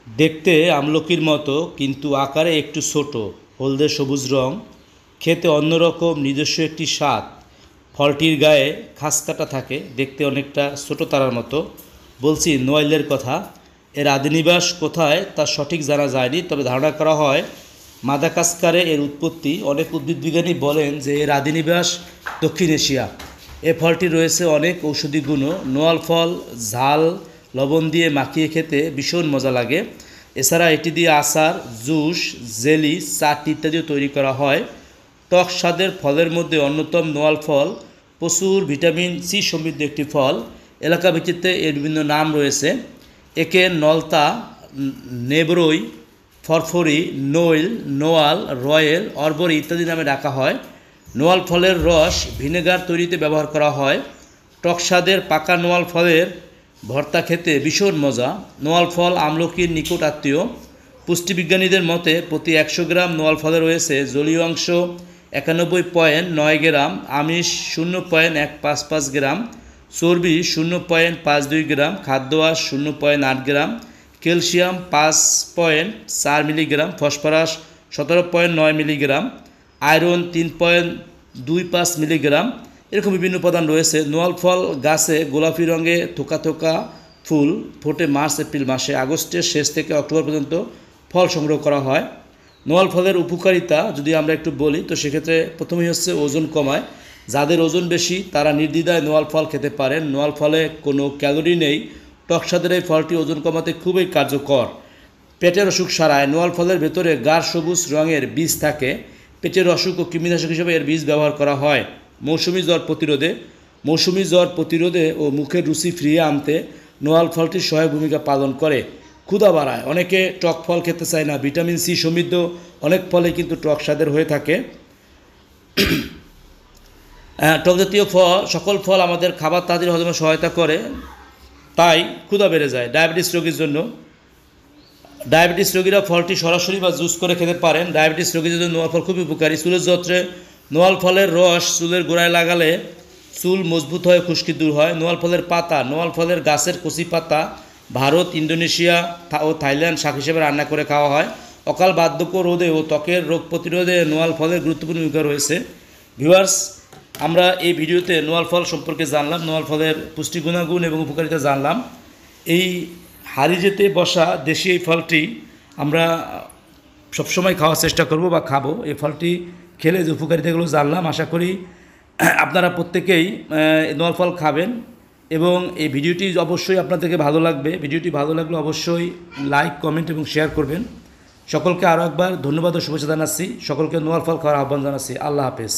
দেখতে আমলকির মতো কিন্তু আকারে একটু ছোট, হলদে সবুজ রং, খেতে অন্যরকম নিজস্ব একটি স্বাদ। ফলটির গায়ে খাঁজকাটা থাকে, দেখতে অনেকটা ছোট তারার মতো। বলছি নোয়াইলের কথা। এর আদিনিবাস কোথায় তা সঠিক জানা যায়নি, তবে ধারণা করা হয় মাদাগাস্কারে এর উৎপত্তি। অনেক উদ্ভিদবিজ্ঞানী বলেন যে এর আদিনিবাস দক্ষিণ এশিয়া। এ ফলটি রয়েছে অনেক ঔষধি গুণও। নোয়াল ফল ঝাল লবণ দিয়ে মাখিয়ে খেতে ভীষণ মজা লাগে। এছাড়া এটি দিয়ে আচার, জুস, জেলি, চাট ইত্যাদিও তৈরি করা হয়। টক স্বাদের ফলের মধ্যে অন্যতম নোয়াল ফল। প্রচুর ভিটামিন সি সমৃদ্ধ একটি ফল। এলাকা ভিত্তিতে এর বিভিন্ন নাম রয়েছে। একে নলতা, নেবরই, ফরফরি, নইল, নোয়াল, রয়েল, অরবরি ইত্যাদি নামে ডাকা হয়। নোয়াল ফলের রস ভিনেগার তৈরিতে ব্যবহার করা হয়। টক স্বাদের পাকা নোয়াল ফলের ভর্তা খেতে ভীষণ মজা। নোয়াল ফল আমলকির নিকট আত্মীয়। পুষ্টিবিজ্ঞানীদের মতে প্রতি 100 গ্রাম নোয়াল ফলে রয়েছে জলীয় অংশ 91.9 গ্রাম, আমিষ 0.155 গ্রাম, চর্বি 0.52 গ্রাম, খাদ্য আঁশ 0.8 gram, calcium 5.4 milligram, phosphorus 17.9 milligram, iron 3.25 milligram, এরকম বিভিন্ন উপাদান রয়েছে। নোয়াল ফল গাছে গোলাপি রঙে থোকা থোকা ফুল ফোটে মার্চ এপ্রিল মাসে। আগস্টের শেষ থেকে অক্টোবর পর্যন্ত ফল সংগ্রহ করা হয়। নোয়াল ফলের উপকারিতা যদি আমরা একটু বলি, তো সেক্ষেত্রে প্রথমেই হচ্ছে ওজন কমায়। যাদের ওজন বেশি তারা নির্দ্বিধায় নোয়াল ফল খেতে পারেন। নোয়াল ফলে কোনো ক্যালোরি নেই। টক স্বাদের এই ফলটি ওজন কমাতে খুবই কার্যকর। পেটের অসুখ সারায়। নোয়াল ফলের ভেতরে গাঢ় সবুজ রঙের বীজ থাকে। পেটের অসুখ ও কৃমিনাশক হিসেবে এর বীজ ব্যবহার করা হয়। মৌসুমি জ্বর প্রতিরোধে ও মুখের রুচি ফিরিয়ে আনতে নোয়াল ফলটি সহায়ক ভূমিকা পালন করে। ক্ষুধা বাড়ায়। অনেকে টক ফল খেতে চায় না। ভিটামিন সি সমৃদ্ধ অনেক ফলে কিন্তু টক স্বাদের হয়ে থাকে। টক জাতীয় সকল ফল আমাদের খাবার তাড়াতাড়ি হজমে সহায়তা করে, তাই ক্ষুধা বেড়ে যায়। ডায়াবেটিস রোগীরা ফলটি সরাসরি বা জুস করে খেতে পারেন। ডায়াবেটিস রোগীদের জন্য নোয়াল ফল খুবই উপকারী। চুলের যত্রে নোয়াল ফলের রস চুলের গোড়ায় লাগালে চুল মজবুত হয়, খুশকি দূর হয়। নোয়াল ফলের পাতা, নোয়াল ফলের গাছের কচি পাতা ভারত, ইন্দোনেশিয়া ও থাইল্যান্ড শাক হিসেবে রান্না করে খাওয়া হয়। অকাল বার্ধক্য রোধে ও ত্বকের রোগ প্রতিরোধে নোয়াল ফলের গুরুত্বপূর্ণ ভূমিকা রয়েছে। ভিউয়ার্স, আমরা এই ভিডিওতে নোয়াল ফল সম্পর্কে জানলাম, নোয়াল ফলের পুষ্টি গুণাগুণ এবং উপকারিতা জানলাম। এই হারিজেতে বসা দেশি এই ফলটি আমরা সবসময় খাওয়ার চেষ্টা করব বা খাবো। এই ফলটি খেলে যে উপকারিতাগুলো জানলাম, আশা করি আপনারা প্রত্যেকেই নোয়াল ফল খাবেন এবং এই ভিডিওটি অবশ্যই আপনাদেরকে ভালো লাগবে। ভিডিওটি ভালো লাগলে অবশ্যই লাইক, কমেন্ট এবং শেয়ার করবেন। সকলকে আরও একবার ধন্যবাদ ও শুভেচ্ছা জানাচ্ছি। সকলকে নোয়াল ফল খাওয়ার আহ্বান জানাচ্ছি। আল্লাহ হাফেজ।